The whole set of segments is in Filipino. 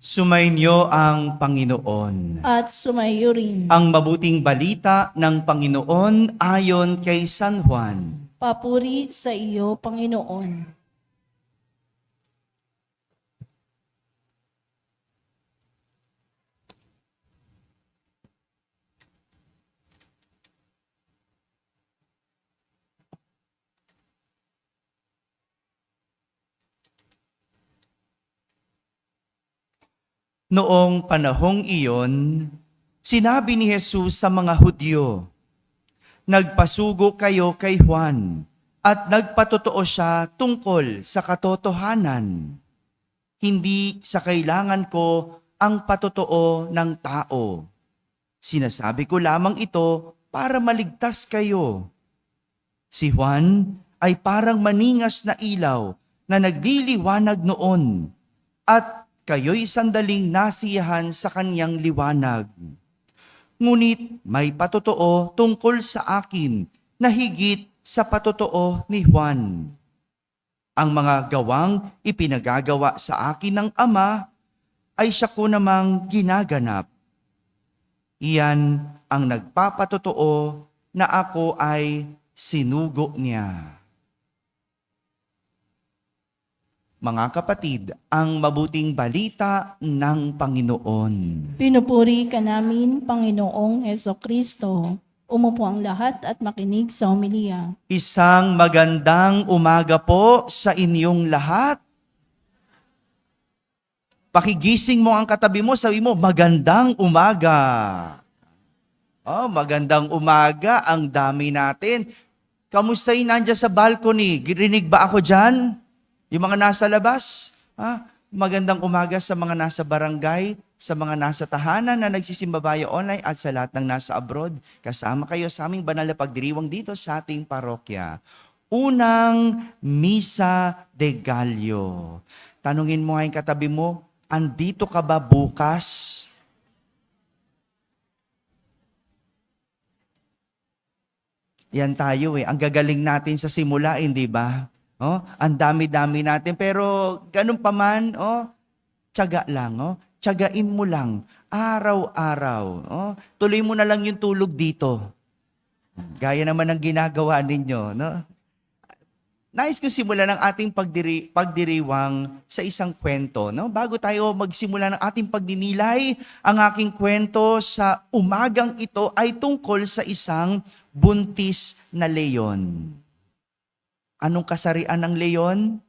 Sumainyo ang Panginoon. At sumayo rin. Ang mabuting balita ng Panginoon ayon kay San Juan. Papuri sa iyo, Panginoon. Noong panahong iyon, sinabi ni Jesus sa mga Hudyo, "Nagpasugo kayo kay Juan at nagpatotoo siya tungkol sa katotohanan. Hindi sa kailangan ko ang patotoo ng tao. Sinasabi ko lamang ito para maligtas kayo. Si Juan ay parang maningas na ilaw na nagliliwanag noon at kayo'y sandaling nasiyahan sa kanyang liwanag. Ngunit may patotoo tungkol sa akin na higit sa patotoo ni Juan. Ang mga gawang ipinagagawa sa akin ng Ama ay siya ko namang ginaganap. Iyan ang nagpapatotoo na ako ay sinugo niya." Mga kapatid, ang mabuting balita ng Panginoon. Pinupuri ka namin, Panginoong Hesukristo. Umupo ang lahat at makinig sa homilia. Isang magandang umaga po sa inyong lahat. Pakigising mo ang katabi mo, sabi mo, magandang umaga. Oh, magandang umaga, ang dami natin. Kamusta'y nandiyan sa balcony? Girinig ba ako dyan? Yung mga nasa labas? Magandang umaga sa mga nasa barangay, sa mga nasa tahanan na nagsisimba via online at sa lahat ng nasa abroad. Kasama kayo sa aming banal na pagdiriwang dito sa ating parokya. Unang Misa de Gallo. Tanungin mo ngayon katabi mo, andito ka ba bukas? Yan tayo Ang gagaling natin sa simula, hindi ba? Ang dami-dami natin. Pero ganun pa man, tiyaga lang. Tiyagain mo lang. Araw-araw. Tuloy mo na lang yung tulog dito. Gaya naman ng ginagawa ninyo. No? Nais ko simulan ng ating pagdiriwang sa isang kwento. No? Bago tayo magsimula ng ating pagdinilay, ang aking kwento sa umagang ito ay tungkol sa isang buntis na leyon. Anong kasarian ng leyon?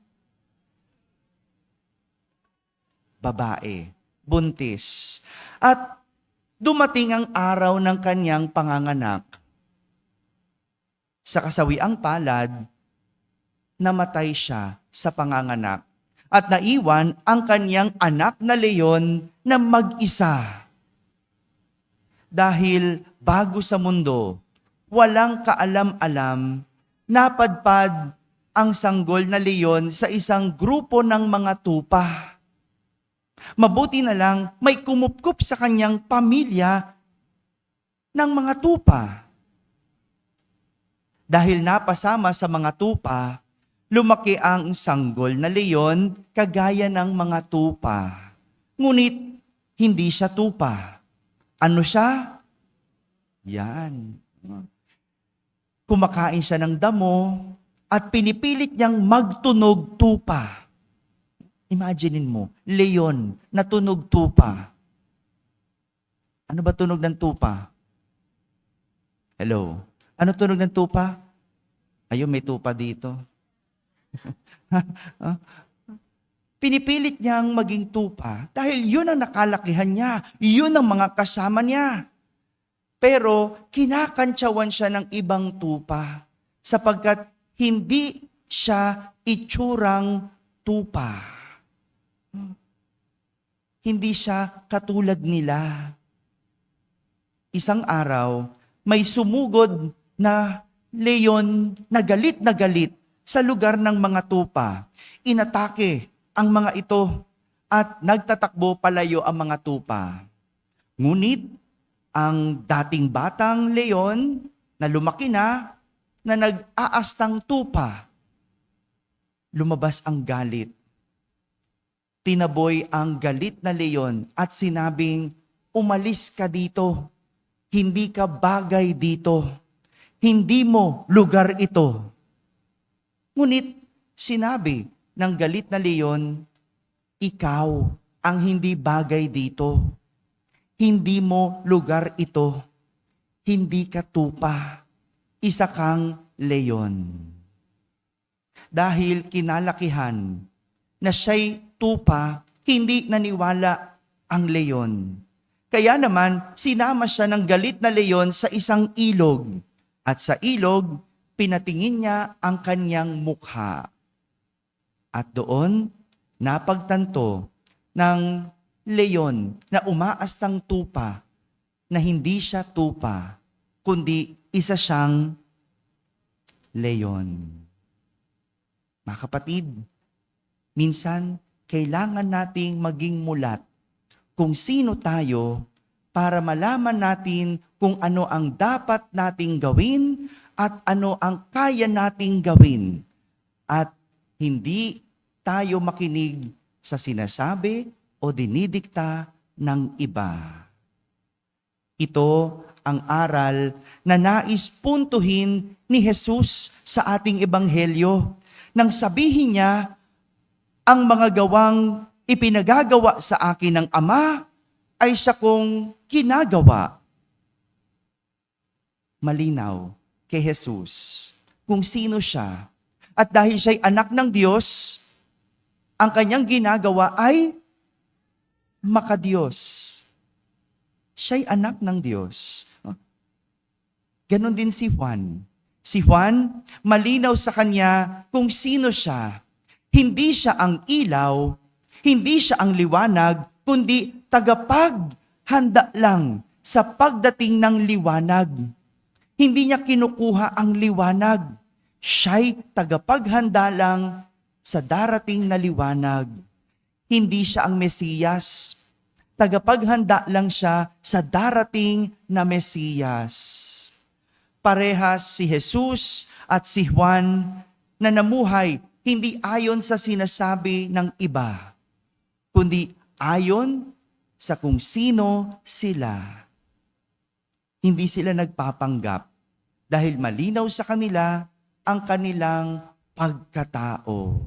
Babae, buntis. At dumating ang araw ng kanyang panganganak. Sa kasawiang palad, namatay siya sa panganganak. At naiwan ang kanyang anak na leyon na mag-isa. Dahil bago sa mundo, walang kaalam-alam, napadpad ang sanggol na leyon sa isang grupo ng mga tupa. Mabuti na lang may kumupkup sa kanyang pamilya ng mga tupa. Dahil napasama sa mga tupa, lumaki ang sanggol na leyon kagaya ng mga tupa. Ngunit hindi siya tupa. Ano siya? Yan. Kumakain siya ng damo at pinipilit niyang magtunog tupa. Imaginein mo, leyon na tunog tupa. Ano ba tunog ng tupa? Hello? Ano tunog ng tupa? Ayun, may tupa dito. Pinipilit niyang maging tupa dahil yun ang nakalakihan niya, yun ang mga kasama niya. Pero kinakantsawan siya ng ibang tupa sapagkat hindi siya itsurang tupa. Hindi siya katulad nila. Isang araw, may sumugod na leyon na galit sa lugar ng mga tupa. Inatake ang mga ito at nagtatakbo palayo ang mga tupa. Ngunit ang dating batang leyon na lumaki na nag-aastang tupa, lumabas ang galit. tinaboy ang galit na leyon at sinabing, umalis ka dito. Hindi ka bagay dito. Hindi mo lugar ito. Ngunit sinabi ng galit na leyon, ikaw ang hindi bagay dito. Hindi mo lugar ito. Hindi ka tupa. Isa kang leyon. Dahil kinalakihan na siya'y tupa, hindi naniwala ang leyon. Kaya naman, sinama siya ng galit na leyon sa isang ilog. At sa ilog, pinatingin niya ang kanyang mukha. At doon, napagtanto ng leyon na umaastang tupa na hindi siya tupa, kundi isa siyang leyon. Mga kapatid, minsan kailangan nating maging mulat kung sino tayo para malaman natin kung ano ang dapat nating gawin at ano ang kaya nating gawin. At hindi tayo makinig sa sinasabi o dinidikta ng iba. Ito ang aral na nais puntuhin ni Jesus sa ating ebanghelyo nang sabihin niya, ang mga gawang ipinagagawa sa akin ng Ama ay siya kong ginagawa. Malinaw kay Jesus kung sino siya. At dahil siya'y anak ng Diyos, ang kanyang ginagawa ay makadiyos. Siya'y anak ng Diyos. Ganon din si Juan. Si Juan, malinaw sa kanya kung sino siya. Hindi siya ang ilaw, hindi siya ang liwanag, kundi tagapaghanda lang sa pagdating ng liwanag. Hindi niya kinukuha ang liwanag. Siya'y tagapaghanda lang sa darating na liwanag. Hindi siya ang Mesiyas. Tagapaghanda lang siya sa darating na Mesiyas. Parehas si Jesus at si Juan na namuhay hindi ayon sa sinasabi ng iba, kundi ayon sa kung sino sila. Hindi sila nagpapanggap dahil malinaw sa kanila ang kanilang pagkatao.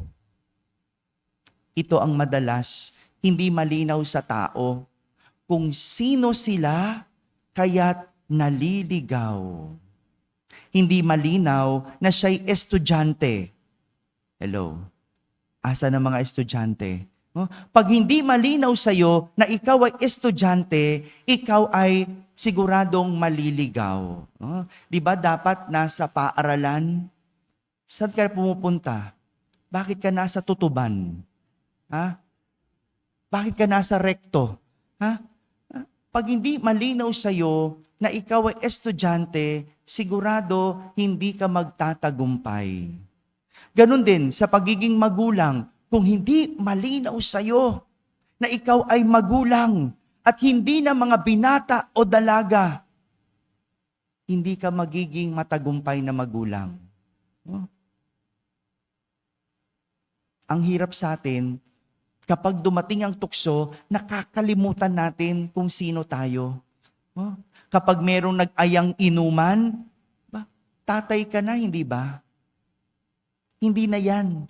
Ito ang madalas hindi malinaw sa tao kung sino sila kaya't naliligaw. Hindi malinaw na siya'y estudyante. Hello? Asa ng mga estudyante? Pag hindi malinaw sa'yo na ikaw ay estudyante, ikaw ay siguradong maliligaw. Di ba dapat nasa paaralan? Saan ka pumupunta? Bakit ka nasa tutuban? Ha? Bakit ka nasa rekto? Ha? Pag hindi malinaw sa'yo na ikaw ay estudyante, sigurado hindi ka magtatagumpay. Ganon din sa pagiging magulang, kung hindi malinaw sa'yo na ikaw ay magulang at hindi na mga binata o dalaga, hindi ka magiging matagumpay na magulang. Ang hirap sa atin, kapag dumating ang tukso, nakakalimutan natin kung sino tayo. Kapag merong nag-ayang inuman, tatay ka na, hindi ba? Hindi na yan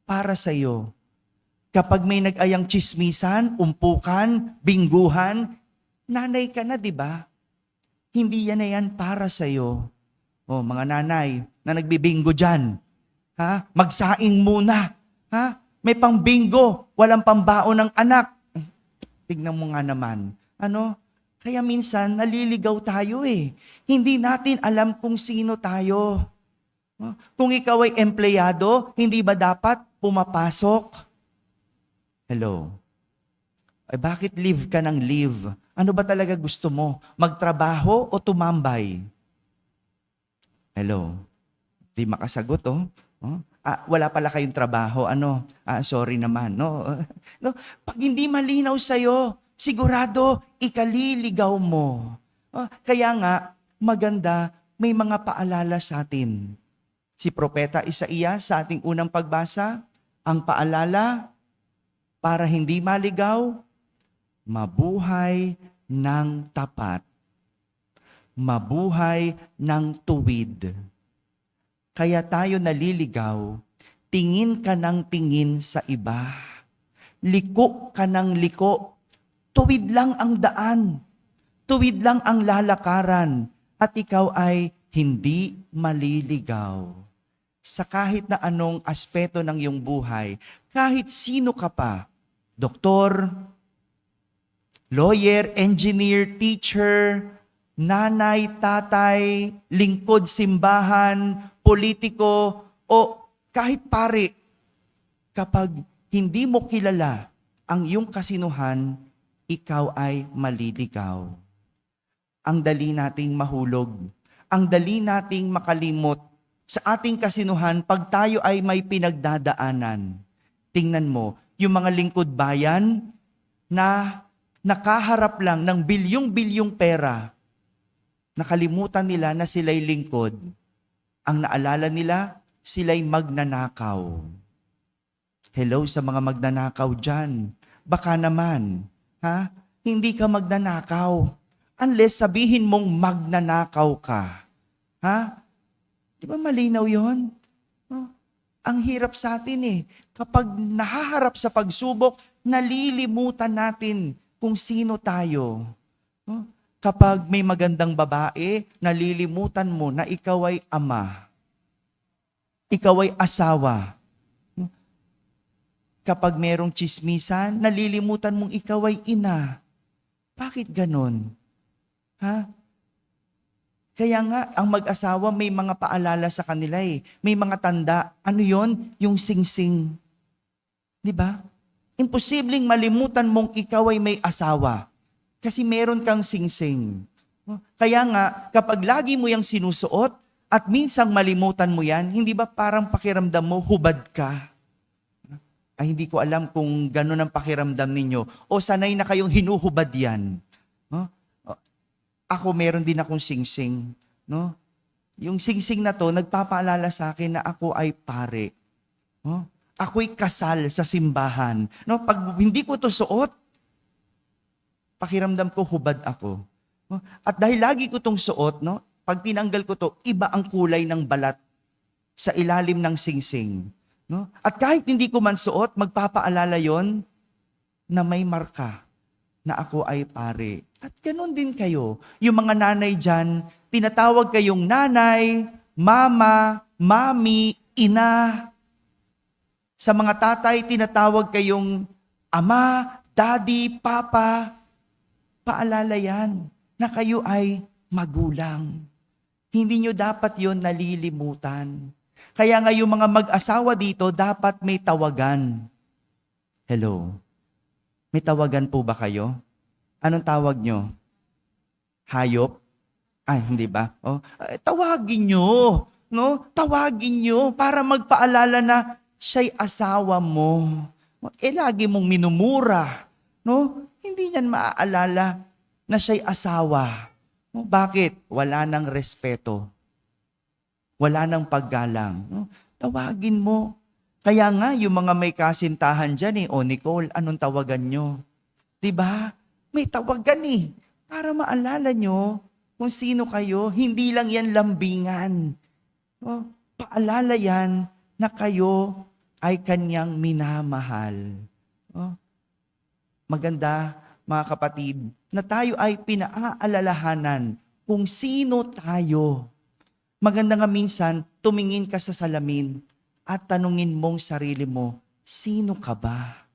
para sa'yo. Kapag may nag-ayang tsismisan, umpukan, bingguhan, nanay ka na, di ba? Hindi yan na yan para sa'yo. Mga nanay na nagbibingo dyan, magsaing muna. May pang-bingo, walang pambaon ng anak. Tignan mo nga naman. Kaya minsan, naliligaw tayo eh. Hindi natin alam kung sino tayo. Kung ikaw ay empleyado, hindi ba dapat pumapasok? Hello? Ay bakit leave ka ng leave? Ano ba talaga gusto mo? Magtrabaho o tumambay? Hello? Di makasagot, wala pala kayong trabaho, sorry naman, no? Pag hindi malinaw sa'yo, sigurado, ikaliligaw mo. Kaya nga, maganda, may mga paalala sa atin. Si Propeta Isaías sa ating unang pagbasa, ang paalala, para hindi maligaw, mabuhay ng tapat, mabuhay ng tuwid. Kaya tayo naliligaw, tingin ka ng tingin sa iba, liko ka ng liko, tuwid lang ang daan, tuwid lang ang lalakaran, at ikaw ay hindi maliligaw. Sa kahit na anong aspeto ng iyong buhay, kahit sino ka pa, doktor, lawyer, engineer, teacher, nanay, tatay, lingkod simbahan, politiko, o kahit pare, kapag hindi mo kilala ang iyong kasinuhan, ikaw ay maliligaw. Ang dali nating mahulog, ang dali nating makalimot sa ating kasinuhan pag tayo ay may pinagdadaanan. Tingnan mo, yung mga lingkod bayan na nakaharap lang ng bilyong-bilyong pera, nakalimutan nila na sila'y lingkod. Ang naalala nila, sila'y magnanakaw. Hello sa mga magnanakaw dyan. Baka naman, hindi ka magnanakaw. Unless sabihin mong magnanakaw ka. Di ba malinaw yon? Ang hirap sa atin kapag nahaharap sa pagsubok, nalilimutan natin kung sino tayo. Kapag may magandang babae, nalilimutan mo na ikaw ay ama. Ikaw ay asawa. Kapag merong tsismisan, nalilimutan mong ikaw ay ina. Bakit ganon? Kaya nga, ang mag-asawa may mga paalala sa kanila May mga tanda. Ano yon? Yung singsing. Di ba? Imposibleng malimutan mong ikaw ay may asawa. Kasi meron kang singsing. Kaya nga, kapag lagi mo yung sinusuot at minsang malimutan mo yan, hindi ba parang pakiramdam mo, hubad ka? Ay, hindi ko alam kung gano'n ang pakiramdam ninyo. O sanay na kayong hinuhubad yan. Ako, meron din akong singsing. Yung singsing na to, nagpapaalala sa akin na ako ay pare. Ako'y kasal sa simbahan. Pag hindi ko to suot, pakiramdam ko hubad ako. At dahil lagi ko tong suot, pag tinanggal ko to, iba ang kulay ng balat sa ilalim ng singsing. At kahit hindi ko man suot, magpapaalala yon na may marka na ako ay pare. At ganoon din kayo. Yung mga nanay dyan, tinatawag kayong nanay, mama, mami, ina. Sa mga tatay, tinatawag kayong ama, daddy, papa. Paalala yan na kayo ay magulang. Hindi nyo dapat yon nalilimutan. Kaya nga yung mga mag-asawa dito, dapat may tawagan. Hello? May tawagan po ba kayo? Anong tawag nyo? Hayop? Ay, hindi ba? Tawagin nyo. Tawagin nyo para magpaalala na siya'y asawa mo. Lagi mong minumura. Hindi niyan maaalala na siya'y asawa. Bakit? Wala nang respeto. Wala nang paggalang. Tawagin mo. Kaya nga, yung mga may kasintahan dyan Nicole, anong tawagan nyo? Diba? May tawagan para maalala nyo kung sino kayo. Hindi lang yan lambingan. Paalala yan na kayo ay kanyang minamahal. Maganda, mga kapatid, na tayo ay pinaalalahanan kung sino tayo. Maganda nga minsan, tumingin ka sa salamin at tanungin mong sarili mo, sino ka ba?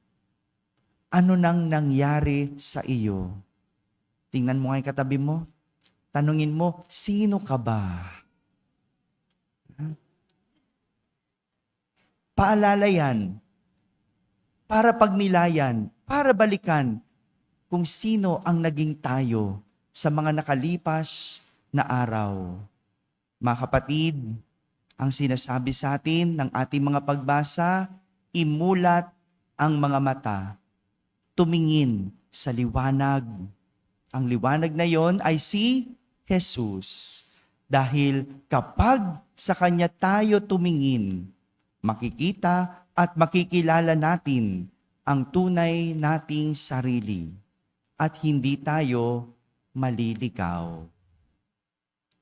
Ano nang nangyari sa iyo? Tingnan mo nga yung katabi mo. Tanungin mo, sino ka ba? Paalala yan. Para pagnilayan, para balikan kung sino ang naging tayo sa mga nakalipas na araw. Mga kapatid, ang sinasabi sa atin ng ating mga pagbasa, imulat ang mga mata, tumingin sa liwanag. Ang liwanag na yon ay si Jesus. Dahil kapag sa Kanya tayo tumingin, makikita at makikilala natin ang tunay nating sarili at hindi tayo maliligaw.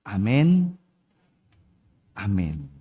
Amen. Amen.